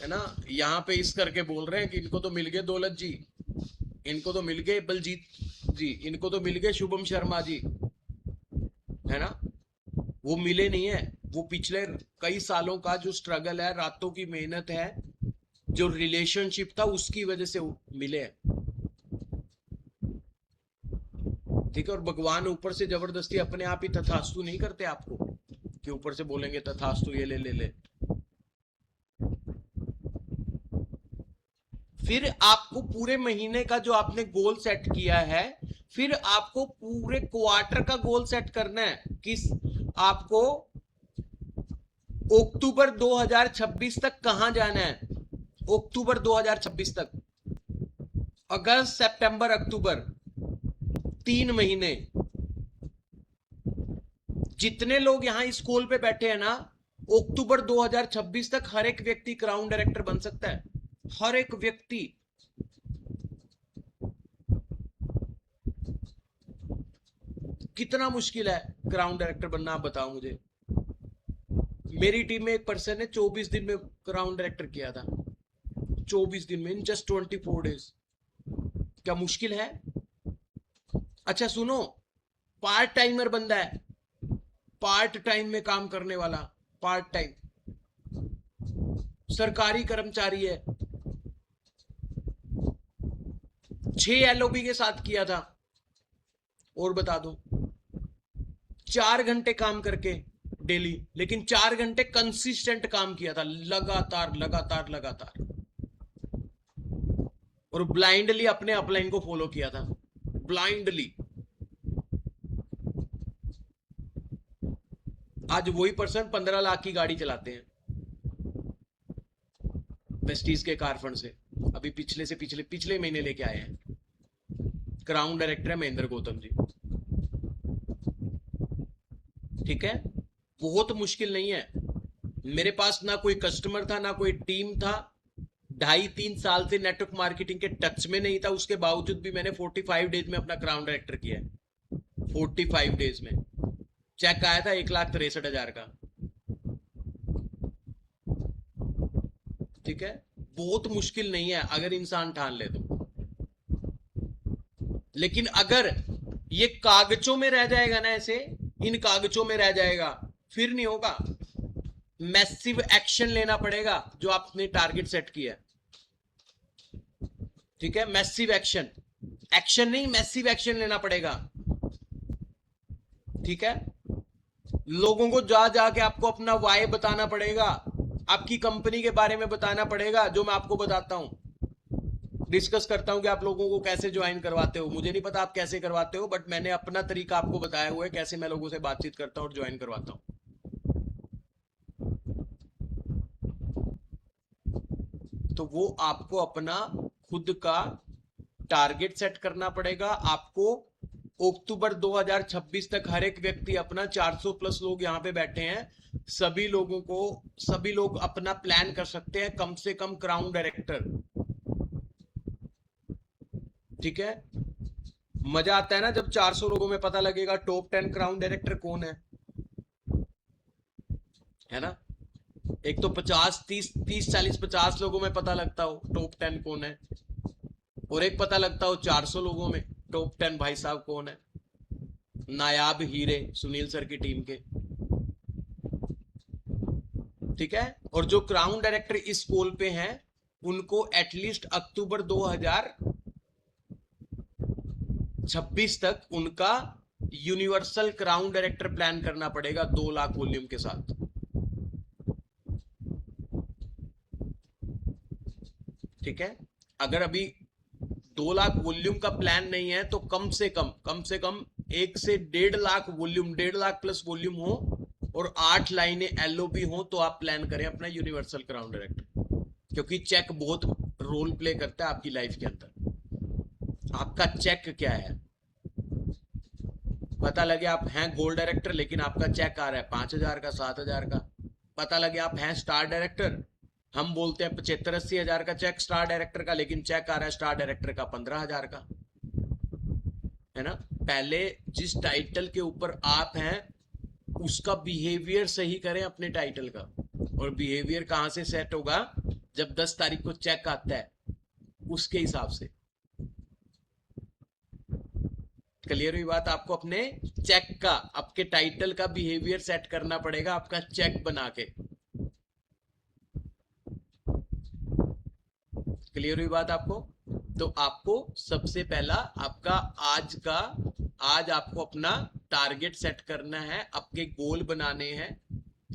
है ना, यहाँ पे इस करके बोल रहे हैं कि इनको तो मिल गए दौलत जी, इनको तो मिल गए बलजीत जी, इनको तो मिल गए शुभम शर्मा जी, है ना। वो मिले नहीं है, वो पिछले कई सालों का जो स्ट्रगल है, रातों की मेहनत है, जो रिलेशनशिप था उसकी वजह से मिले हैं। ठीक है? और भगवान ऊपर से जबरदस्ती अपने आप ही तथास्तु नहीं करते आपको, कि ऊपर से बोलेंगे तथास्तु ये ले ले ले। फिर आपको पूरे महीने का जो आपने गोल सेट किया है, फिर आपको पूरे क्वार्टर का गोल सेट करना है। किस आपको अक्टूबर 2026 तक कहां जाना है? अक्टूबर 2026 तक, अगस्त सितंबर अक्टूबर, 3 महीने। जितने लोग यहां इस कॉल पे बैठे हैं ना, अक्टूबर 2026 तक हर एक व्यक्ति क्राउन डायरेक्टर बन सकता है। हर एक व्यक्ति। कितना मुश्किल है क्राउन डायरेक्टर बनना, आप बताओ मुझे। मेरी टीम में एक पर्सन ने 24 दिन में क्राउन डायरेक्टर किया था। 24 दिन में, इन जस्ट 24 डेज। क्या मुश्किल है? अच्छा सुनो, पार्ट टाइमर बंदा है, पार्ट टाइम में काम करने वाला, पार्ट टाइम सरकारी कर्मचारी है, 6 एलओबी के साथ किया था। और बता दो, 4 घंटे काम करके डेली, लेकिन 4 घंटे कंसिस्टेंट काम किया था, लगातार लगातार लगातार, और ब्लाइंडली अपने अपलाइन को फॉलो किया था, ब्लाइंडली। आज वही पर्सन 15 लाख की गाड़ी चलाते हैं वेस्टीज के कार फंड से। अभी पिछले महीने लेके आए हैं। क्राउन डायरेक्टर है महेंद्र गौतम जी। ठीक है? बहुत मुश्किल नहीं है। मेरे पास ना कोई कस्टमर था, ना कोई टीम था, 2.5-3 साल से नेटवर्क मार्केटिंग के टच में नहीं था। उसके बावजूद भी मैंने 45 डेज में अपना क्राउन डायरेक्टर किया है। 45 डेज में चेक आया था 1,63,000 का। ठीक है? बहुत मुश्किल नहीं है अगर इंसान ठान ले तो। लेकिन अगर ये कागजों में रह जाएगा ना, ऐसे इन कागजों में रह जाएगा, फिर नहीं होगा। मैसिव एक्शन लेना पड़ेगा जो आपने टारगेट सेट किया है। ठीक है? मैसिव एक्शन, एक्शन नहीं, मैसिव एक्शन लेना पड़ेगा। ठीक है? लोगों को जा जाके आपको अपना वाई बताना पड़ेगा, आपकी कंपनी के बारे में बताना पड़ेगा, जो मैं आपको बताता हूं, डिस्कस करता हूं कि आप लोगों को कैसे ज्वाइन करवाते हो। मुझे नहीं पता आप कैसे करवाते हो, बट मैंने अपना तरीका आपको बताया हुआ है कैसे मैं लोगों से बातचीत करता हूं और ज्वाइन करवाता हूं। तो वो आपको अपना खुद का टारगेट सेट करना पड़ेगा। आपको अक्टूबर 2026 तक हर एक व्यक्ति अपना 400 प्लस लोग यहां पे बैठे हैं, सभी लोग अपना प्लान कर सकते हैं, कम से कम क्राउन डायरेक्टर। ठीक है? मजा आता है ना जब 400 लोगों में पता लगेगा टॉप 10 क्राउन डायरेक्टर कौन है ना। एक तो 50 30 30 40 50 लोगों में पता लगता हो टॉप 10 कौन है, और एक पता लगता हो 400 लोगों में टॉप 10 भाई साहब कौन है, नायाब हीरे सुनील सर की टीम के। ठीक है, और जो क्राउन डायरेक्टर इस पोल पे हैं उनको एटलीस्ट अक्टूबर 2026 तक उनका यूनिवर्सल क्राउन डायरेक्टर प्लान करना पड़ेगा 2 लाख वॉल्यूम के साथ। ठीक है, अगर अभी 2 लाख वॉल्यूम का प्लान नहीं है तो कम से कम 1 से 1.5 lakh volume, 1.5 lakh plus volume हो और 8 लाइनें एलओबी हो तो आप प्लान करें अपना यूनिवर्सल क्राउन डायरेक्टर, क्योंकि चेक बहुत रोल प्ले करता है आपकी लाइफ के अंदर। आपका चेक क्या है, पता लगे आप हैं गोल्ड डायरेक्टर लेकिन आपका चेक आ रहा है 5,000 का, 7,000 का। पता लगे आप हैं स्टार डायरेक्टर, हम बोलते हैं 75-80 हजार का चेक स्टार डायरेक्टर का, लेकिन चेक आ रहा है स्टार डायरेक्टर का 15,000 का, है ना। पहले जिस टाइटल के ऊपर आप हैं उसका बिहेवियर सही करें अपने टाइटल का। और बिहेवियर कहां से सेट होगा, जब 10 तारीख को चेक आता है उसके हिसाब से। क्लियर हुई बात। आपको अपने चेक का, आपके टाइटल का बिहेवियर सेट करना पड़ेगा आपका चेक बना के। क्लियर हुई बात आपको। तो आपको सबसे पहला आपका आज आपको अपना टारगेट सेट करना है, आपके गोल बनाने हैं।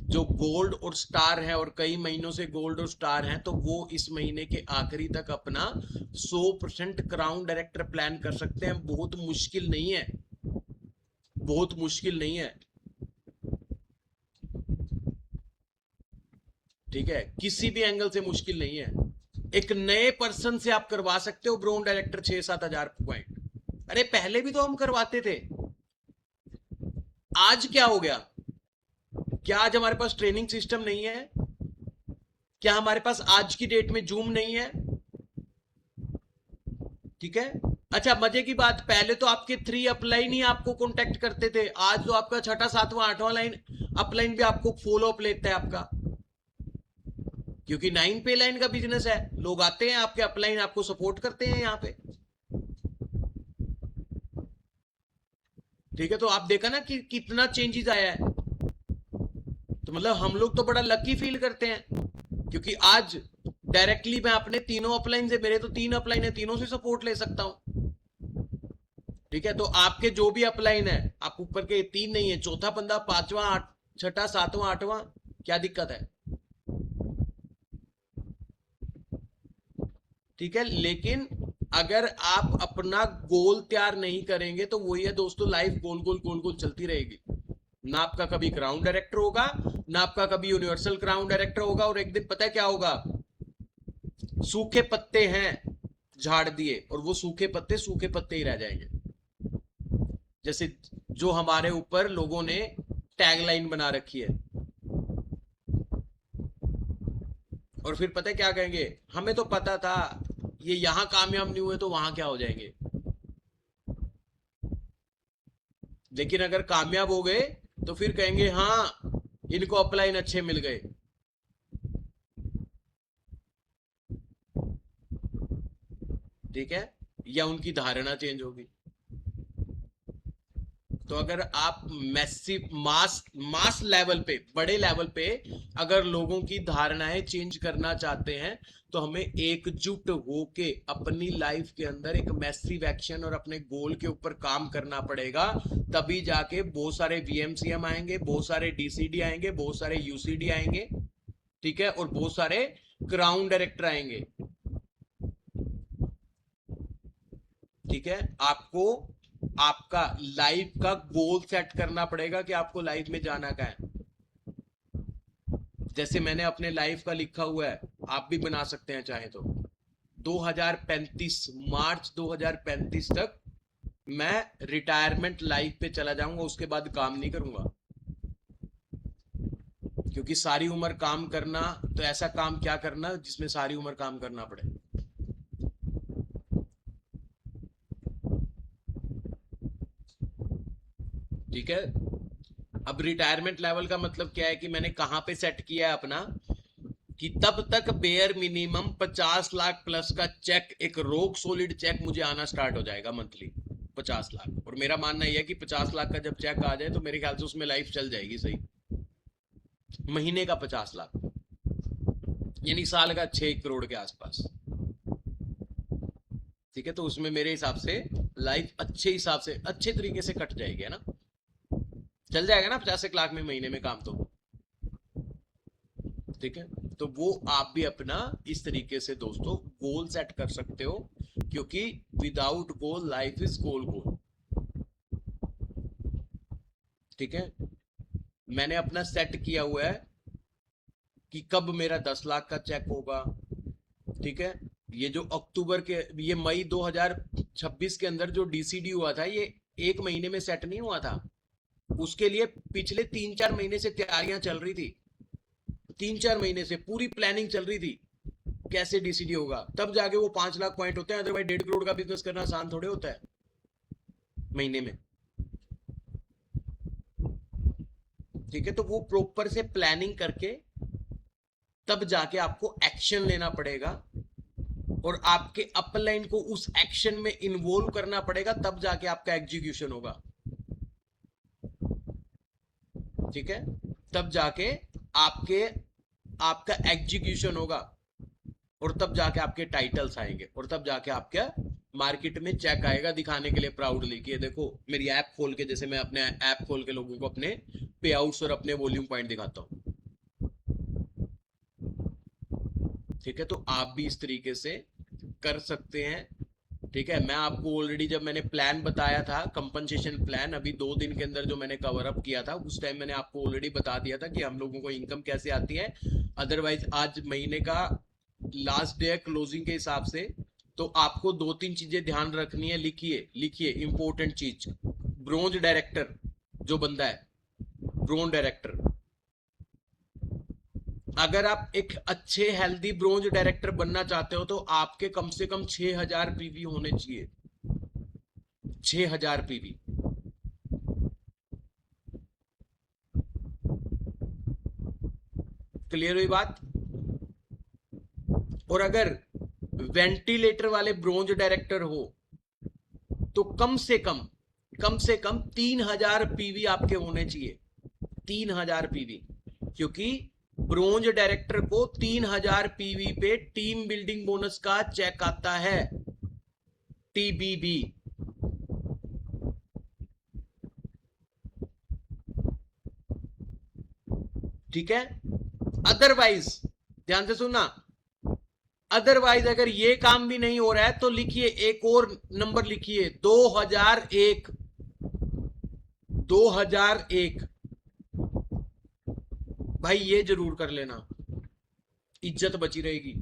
जो गोल्ड और स्टार है और कई महीनों से गोल्ड और स्टार हैं, तो वो इस महीने के आखिरी तक अपना 100% क्राउन डायरेक्टर प्लान कर सकते हैं। बहुत मुश्किल नहीं है, बहुत मुश्किल नहीं है। ठीक है, किसी भी एंगल से मुश्किल नहीं है। एक नए पर्सन से आप करवा सकते हो ब्राउन डायरेक्टर 6-7 हजार पॉइंट। अरे पहले भी तो हम करवाते थे, आज क्या हो गया? क्या आज हमारे पास ट्रेनिंग सिस्टम नहीं है? क्या हमारे पास आज की डेट में जूम नहीं है? ठीक है। अच्छा मजे की बात, पहले तो आपके 3 अपलाइन ही आपको कांटेक्ट करते थे, आज तो आपका 6ठा 7वां 8वां लाइन अपलाइन भी आपको फॉलो अप लेता है आपका, क्योंकि 9 पे लाइन का बिजनेस है। लोग आते हैं आपके अपलाइन, आपको सपोर्ट करते हैं यहाँ पे। ठीक है, तो आप देखा ना कि कितना चेंजेस आया है। तो मतलब हम लोग तो बड़ा लकी फील करते हैं, क्योंकि आज डायरेक्टली मैं अपने तीनों अपलाइन से, मेरे तो 3 अपलाइन है, तीनों से सपोर्ट ले सकता हूं। ठीक है, तो आपके जो भी अपलाइन है, आप ऊपर के 3 नहीं है, चौथा बंदा 5वां 6ठा 7वां 8वां, क्या दिक्कत है? ठीक है, लेकिन अगर आप अपना गोल तैयार नहीं करेंगे तो वही है दोस्तों, लाइफ गोल गोल गोल गोल चलती रहेगी। ना आपका कभी क्राउन डायरेक्टर होगा, ना आपका कभी यूनिवर्सल क्राउन डायरेक्टर होगा, और एक दिन पता है क्या होगा, सूखे पत्ते हैं झाड़ दिए और वो सूखे पत्ते ही रह जाएंगे। जैसे जो हमारे ऊपर लोगों ने टैगलाइन बना रखी है, और फिर पता है क्या कहेंगे, हमें तो पता था ये यहां कामयाब नहीं हुए तो वहां क्या हो जाएंगे। लेकिन अगर कामयाब हो गए तो फिर कहेंगे हाँ इनको अपलाइन अच्छे मिल गए। ठीक है, या उनकी धारणा चेंज होगी। तो अगर आप मैसिव मास लेवल पे, बड़े लेवल पे अगर लोगों की धारणाएं चेंज करना चाहते हैं, तो हमें एकजुट होके अपनी लाइफ के अंदर एक मैसिव एक्शन और अपने गोल के ऊपर काम करना पड़ेगा। तभी जाके बहुत सारे वीएमसीएम आएंगे, बहुत सारे डीसीडी आएंगे, बहुत सारे यूसीडी आएंगे। ठीक है, और बहुत सारे क्राउन डायरेक्टर आएंगे। ठीक है, आपको आपका लाइफ का गोल सेट करना पड़ेगा कि आपको लाइफ में जाना क्या है। जैसे मैंने अपने लाइफ का लिखा हुआ है, आप भी बना सकते हैं चाहे तो। 2035 मार्च 2035 तक मैं रिटायरमेंट लाइफ पे चला जाऊंगा, उसके बाद काम नहीं करूंगा। क्योंकि सारी उम्र काम करना, तो ऐसा काम क्या करना जिसमें सारी उम्र काम करना पड़े। ठीक है, अब रिटायरमेंट लेवल का मतलब क्या है कि मैंने कहां पे सेट किया है अपना, कि तब तक बेयर मिनिमम 50 लाख प्लस का चेक, एक रॉक सॉलिड चेक मुझे आना स्टार्ट हो जाएगा मंथली 50 लाख। और मेरा मानना यह है कि 50 लाख का जब चेक आ जाए तो मेरे ख्याल से उसमें लाइफ चल जाएगी सही। महीने का 50 लाख यानी साल का 6 करोड़ के आसपास। ठीक है, तो उसमें मेरे हिसाब से लाइफ अच्छे हिसाब से अच्छे तरीके से कट जाएगी, है ना, चल जाएगा ना 50 लाख में महीने में काम तो। ठीक है, तो वो आप भी अपना इस तरीके से दोस्तों गोल सेट कर सकते हो, क्योंकि विदाउट गोल लाइफ इज गोल गोल। ठीक है, मैंने अपना सेट किया हुआ है कि कब मेरा 10 लाख का चेक होगा। ठीक है, ये जो अक्टूबर के, ये मई 2026 के अंदर जो डीसीडी हुआ था, ये एक महीने में सेट नहीं हुआ था। उसके लिए पिछले 3-4 महीने से तैयारियां चल रही थी, 3-4 महीने से पूरी प्लानिंग चल रही थी कैसे डीसीडी होगा, तब जाके वो 5 लाख पॉइंट होते हैं। अदरवाइज 1.5 करोड़ का बिजनेस करना आसान थोड़े होता है महीने में। ठीक है, तो वो प्रॉपर से प्लानिंग करके तब जाके आपको एक्शन लेना पड़ेगा और आपके अपलाइन को उस एक्शन में इन्वॉल्व करना पड़ेगा, तब जाके आपका एग्जीक्यूशन होगा। ठीक है, तब जाके आपका एग्जीक्यूशन होगा और तब जाके आपके टाइटल्स आएंगे और तब जाके आपका मार्केट में चेक आएगा दिखाने के लिए प्राउडली कि ये देखो मेरी ऐप खोल के, जैसे मैं अपने ऐप खोल के लोगों को अपने पे आउट्स और अपने वॉल्यूम पॉइंट दिखाता हूं। ठीक है, तो आप भी इस तरीके से कर सकते हैं। ठीक है, मैं आपको ऑलरेडी जब मैंने प्लान बताया था, कंपनसेशन प्लान, अभी 2 दिन के अंदर जो मैंने कवर अप किया था, उस टाइम मैंने आपको ऑलरेडी बता दिया था कि हम लोगों को इनकम कैसे आती है। अदरवाइज आज महीने का लास्ट डे क्लोजिंग के हिसाब से, तो आपको 2-3 चीजें ध्यान रखनी है। लिखिए लिखिए, इंपॉर्टेंट चीज, ब्रोंज डायरेक्टर जो बंदा है, ब्रोंज डायरेक्टर, अगर आप एक अच्छे हेल्दी ब्रोंज डायरेक्टर बनना चाहते हो तो आपके कम से कम 6000 पीवी होने चाहिए। 6000 पीवी। क्लियर हुई बात? और अगर वेंटिलेटर वाले ब्रोंज डायरेक्टर हो तो कम से कम 3000 पीवी आपके होने चाहिए। 3000 पीवी, क्योंकि ब्रोंज डायरेक्टर को 3000 पीवी पे टीम बिल्डिंग बोनस का चेक आता है, टीबीबी। ठीक है, अदरवाइज ध्यान से सुनना, अदरवाइज अगर ये काम भी नहीं हो रहा है तो लिखिए, एक और नंबर लिखिए, 2001। 2001 भाई, ये जरूर कर लेना, इज्जत बची रहेगी।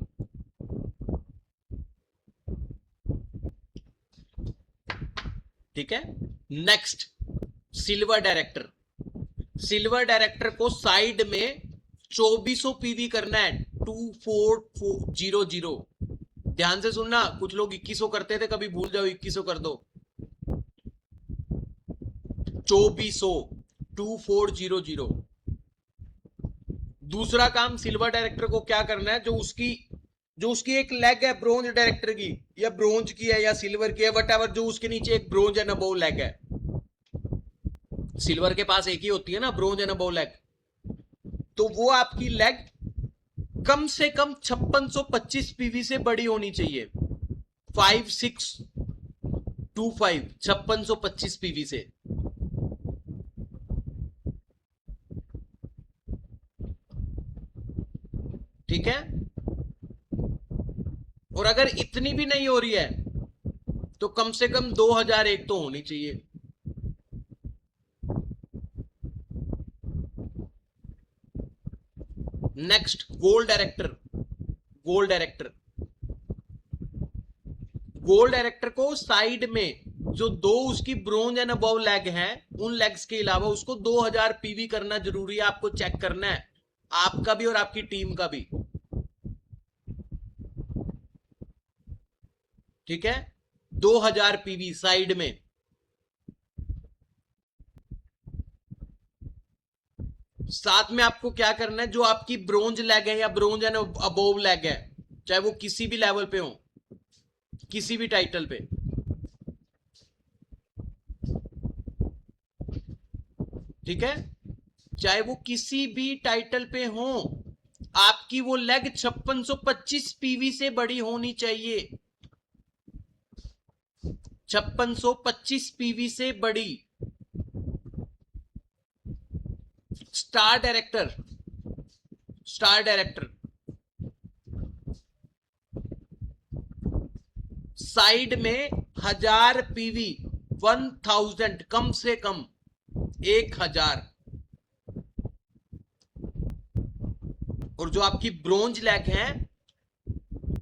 ठीक है, next, silver director. Silver director को साइड में 2400 पीवी करना है, 24400। ध्यान से सुनना, कुछ लोग 2100 करते थे, कभी भूल जाओ 2100 कर दो। 2400, 2400। दूसरा काम सिल्वर डायरेक्टर को क्या करना है, जो उसकी एक लेग है ब्रोंज डायरेक्टर की, या ब्रोंज की है या सिल्वर की है, वट जो उसके नीचे एक ब्रोंज एंड अबव लेग है। सिल्वर के पास एक ही होती है ना, ब्रोंज एंड अबव लेग। तो वो आपकी लेग कम से कम 5625 पीवी से बड़ी होनी चाहिए। 5625, 5625 पीवी से। ठीक है, और अगर इतनी भी नहीं हो रही है तो कम से कम 2001 तो होनी चाहिए। Next, gold director. Gold director, gold director को साइड में जो 2 उसकी ब्रोंज एंड अबव लेग हैं, उन लेग्स के अलावा उसको 2000 पीवी करना जरूरी है। आपको चेक करना है, आपका भी और आपकी टीम का भी। ठीक है, 2000 पीवी साइड में। साथ में आपको क्या करना है, जो आपकी ब्रोंज लेग है या ब्रोंज एंड अबोव लेग है, चाहे वो किसी भी लेवल पे हो, किसी भी टाइटल पे, ठीक है, चाहे वो किसी भी टाइटल पे हो, आपकी वो लेग 5625 पीवी से बड़ी होनी चाहिए। 5625 पीवी से बड़ी। Star director, star director side में 1000 पीवी, 1000 कम से कम 1000। और जो आपकी ब्रोंज लेग है,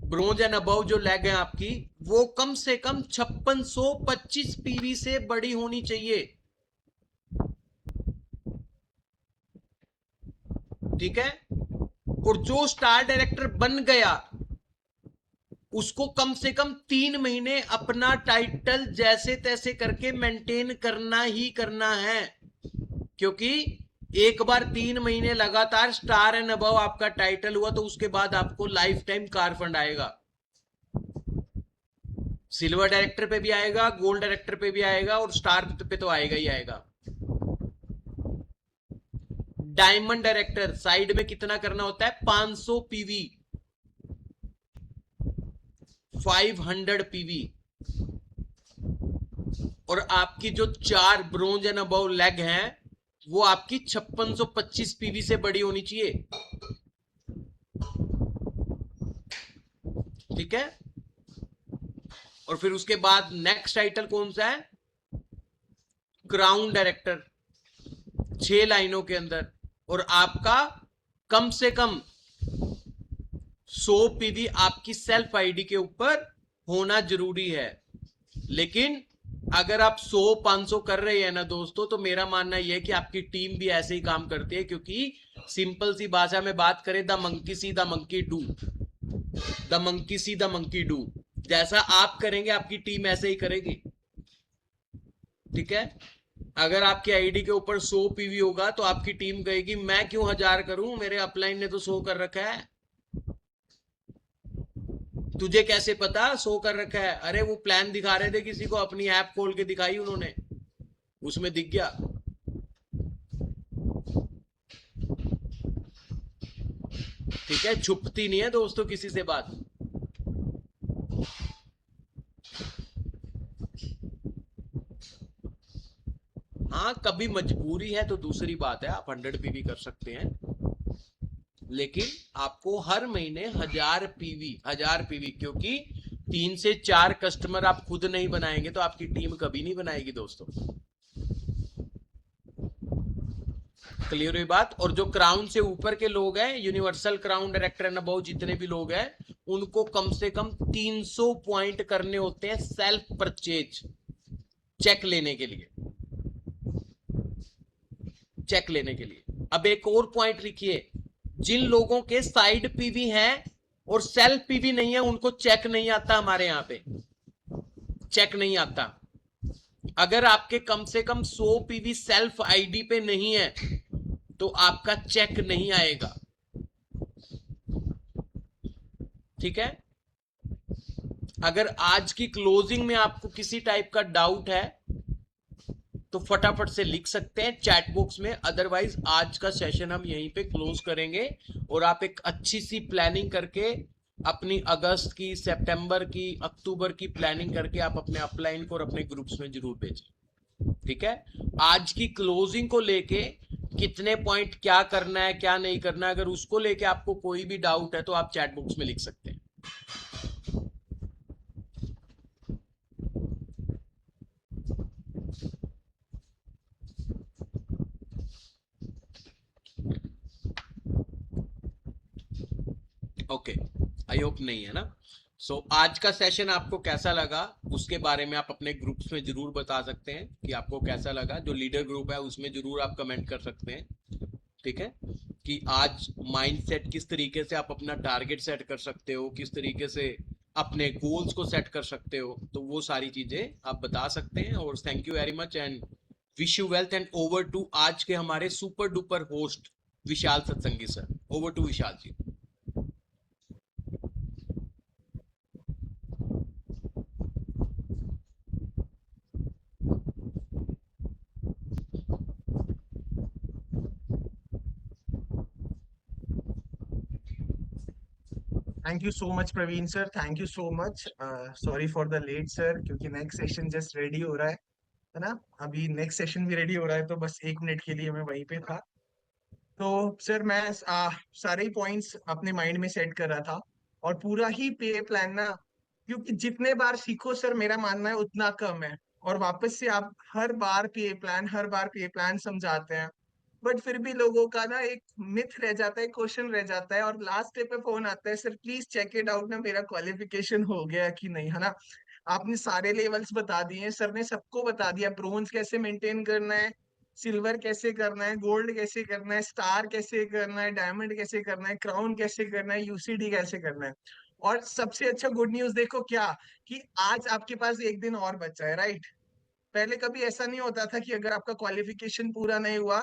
ब्रोंज एंड अबव जो लेग है आपकी, वो कम से कम 5625 पीवी से बड़ी होनी चाहिए, ठीक है। और जो स्टार डायरेक्टर बन गया उसको कम से कम 3 महीने अपना टाइटल जैसे तैसे करके मेंटेन करना ही करना है, क्योंकि एक बार 3 महीने लगातार स्टार एंड अबव आपका टाइटल हुआ तो उसके बाद आपको लाइफ टाइम कार फंड आएगा। सिल्वर डायरेक्टर पे भी आएगा, गोल्ड डायरेक्टर पे भी आएगा, और स्टार पे तो आएगा ही आएगा। डायमंड डायरेक्टर साइड में कितना करना होता है, 500 पीवी, 500 पीवी। और आपकी जो 4 ब्रोंज एंड अबव लेग हैं वो आपकी 5625 पीवी से बड़ी होनी चाहिए, ठीक है। और फिर उसके बाद नेक्स्ट टाइटल कौन सा है, क्राउन डायरेक्टर, 6 लाइनों के अंदर, और आपका कम से कम 100 पीवी आपकी सेल्फ आईडी के ऊपर होना जरूरी है। लेकिन अगर आप 100-500 कर रहे हैं ना दोस्तों, तो मेरा मानना यह है कि आपकी टीम भी ऐसे ही काम करती है, क्योंकि सिंपल सी भाषा में बात करें, the monkey see the monkey do, the monkey see the monkey do. जैसा आप करेंगे आपकी टीम ऐसे ही करेगी, ठीक है। अगर आपकी आईडी के ऊपर 100 पीवी होगा तो आपकी टीम कहेगी मैं क्यों 1000 करूं, मेरे अपलाइन ने तो 100 कर रखा है। तुझे कैसे पता 100 कर रखा है? अरे वो प्लान दिखा रहे थे किसी को, अपनी ऐप खोल के दिखाई उन्होंने, उसमें दिख गया। ठीक है, छुपती नहीं है दोस्तों किसी से बात। हाँ, कभी मजबूरी है तो दूसरी बात है, आप 100 पीवी कर सकते हैं, लेकिन आपको हर महीने 1000 पीवी, क्योंकि 3 से 4 कस्टमर आप खुद नहीं बनाएंगे तो आपकी टीम कभी नहीं बनाएगी दोस्तों। क्लियर हुई बात। और जो क्राउन से ऊपर के लोग हैं, universal crown director and above जितने भी लोग हैं, उनको कम से कम 300 पॉइंट करने होते हैं सेल्फ परचेज, चेक लेने के लिए, चेक लेने के लिए। अब एक और पॉइंट लिखिए, जिन लोगों के साइड पीवी हैं और सेल्फ पीवी नहीं है, उनको चेक नहीं आता, हमारे यहां पे चेक नहीं आता। अगर आपके कम से कम 100 पीवी सेल्फ आईडी पे नहीं है तो आपका चेक नहीं आएगा, ठीक है। अगर आज की क्लोजिंग में आपको किसी टाइप का डाउट है तो फटाफट से लिख सकते हैं चैट बॉक्स में, अदरवाइज आज का सेशन हम यहीं पे क्लोज करेंगे। और आप एक अच्छी सी प्लानिंग करके अपनी अगस्त की, सितंबर की, अक्टूबर की प्लानिंग करके आप अपने अपलाइन को और अपने ग्रुप्स में जरूर भेजें, ठीक है। आज की क्लोजिंग को लेके कितने पॉइंट क्या करना है क्या नहीं करना है, अगर उसको लेके आपको कोई भी डाउट है तो आप चैट बॉक्स में लिख सकते हैं। ओके, आई होप नहीं है ना। सो आज का सेशन आपको कैसा लगा उसके बारे में आप अपने ग्रुप्स में जरूर बता सकते हैं कि आपको कैसा लगा। जो लीडर ग्रुप है उसमें जरूर आप कमेंट कर सकते हैं, ठीक है, कि आज माइंडसेट किस तरीके से आप अपना टारगेट सेट कर सकते हो, किस तरीके से अपने गोल्स को सेट कर सकते हो, तो वो सारी चीजें आप बता सकते हैं। और thank you very much and wish you wealth and over to आज के हमारे super duper host Vishal Satsangi sir, over to Vishal ji. Thank you so much Praveen sir, thank you so much. Sorry for the late sir, क्योंकि नेक्स्ट सेशन जस्ट रेडी हो रहा है ना। अभी नेक्स्ट सेशन भी रेडी हो रहा है, तो बस 1 मिनट के लिए मैं वहीं पे था। तो सर मैं सारे ही पॉइंट्स अपने माइंड में सेट कर रहा था, और पूरा ही पे प्लान ना, क्योंकि जितने बार सीखो सर, मेरा मानना है उतना कम है। और वापस से आप हर बार पे प्लान समझाते हैं, बट फिर भी लोगों का ना एक मिथ रह जाता है, क्वेश्चन रह जाता है, और लास्ट डे पे फोन आता है, sir please check it out ना, मेरा क्वालिफिकेशन हो गया कि नहीं, है ना। आपने सारे लेवल्स बता दिए, सर ने सबको बता दिया, ब्रोंज कैसे मेंटेन करना है, सिल्वर कैसे करना है, गोल्ड कैसे करना है, स्टार कैसे करना है, डायमंड कैसे करना है, क्राउन कैसे करना है, यूसीडी कैसे करना है। और सबसे अच्छा गुड न्यूज देखो क्या, कि आज आपके पास एक दिन और बचा है, राइट। पहले कभी ऐसा नहीं होता था कि अगर आपका क्वालिफिकेशन पूरा नहीं हुआ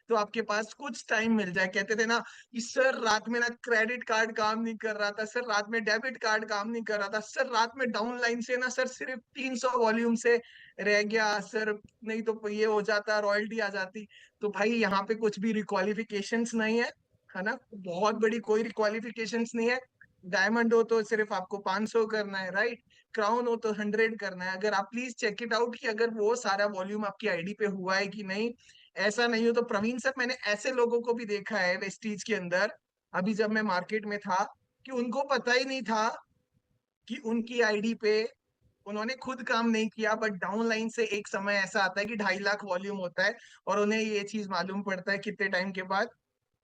तो आपके पास कुछ टाइम मिल जाए। कहते थे ना कि सर रात में ना क्रेडिट कार्ड काम नहीं कर रहा था, सर रात में डेबिट कार्ड काम नहीं कर रहा था, सर रात में डाउन लाइन से ना सर सिर्फ 300 वॉल्यूम से रह गया सर, नहीं तो ये हो जाता, रॉयल्टी आ जाती। तो भाई यहाँ पे कुछ भी रिक्वालिफिकेशंस नहीं है ना, बहुत बड़ी कोई रिक्वालिफिकेशंस नहीं है। डायमंड हो तो सिर्फ आपको 500 करना है, राइट। क्राउन हो तो 100 करना है। अगर आप प्लीज चेक इट आउट कि अगर वो सारा वॉल्यूम आपकी आईडी पे हुआ है कि नहीं। ऐसा नहीं हो तो प्रवीण सर, मैंने ऐसे लोगों को भी देखा है वेस्टीज के अंदर, अभी जब मैं मार्केट में था, कि उनको पता ही नहीं था कि उनकी आईडी पे उन्होंने खुद काम नहीं किया, बट डाउन लाइन से एक समय ऐसा आता है कि 2.5 लाख वॉल्यूम होता है, और उन्हें ये चीज मालूम पड़ता है कितने टाइम के बाद,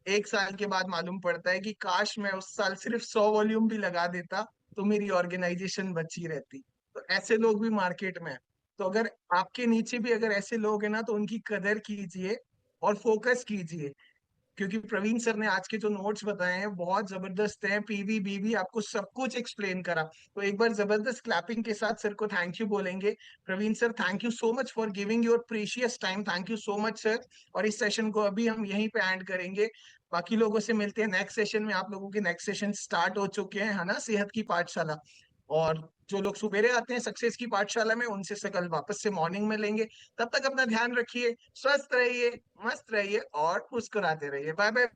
1 साल के बाद मालूम पड़ता है कि काश मैं उस साल सिर्फ 100 वॉल्यूम भी लगा देता तो मेरी ऑर्गेनाइजेशन बची रहती। तो ऐसे लोग भी मार्केट में हैं। तो अगर आपके नीचे भी अगर ऐसे लोग हैं ना, तो उनकी कदर कीजिए और फोकस कीजिए, क्योंकि प्रवीण सर ने आज के जो नोट्स बताए हैं बहुत जबरदस्त हैं, पीवी बीवी आपको सब कुछ एक्सप्लेन करा। तो एक बार जबरदस्त क्लैपिंग के साथ सर को थैंक यू बोलेंगे। Praveen sir, thank you so much for giving your precious time, thank you so much sir. और इस सेशन को अभी हम यहीं पे एंड करेंगे, बाकी लोगों से मिलते हैं नेक्स्ट सेशन में। आप लोगों के नेक्स्ट सेशन स्टार्ट हो चुके हैं, है ना, सेहत की पाठशाला। और जो लोग सुबेरे आते हैं सक्सेस की पाठशाला में, उनसे से कल वापस से मॉर्निंग में लेंगे। तब तक अपना ध्यान रखिए, स्वस्थ रहिए, मस्त रहिए और मुस्कुराते रहिए। Bye bye.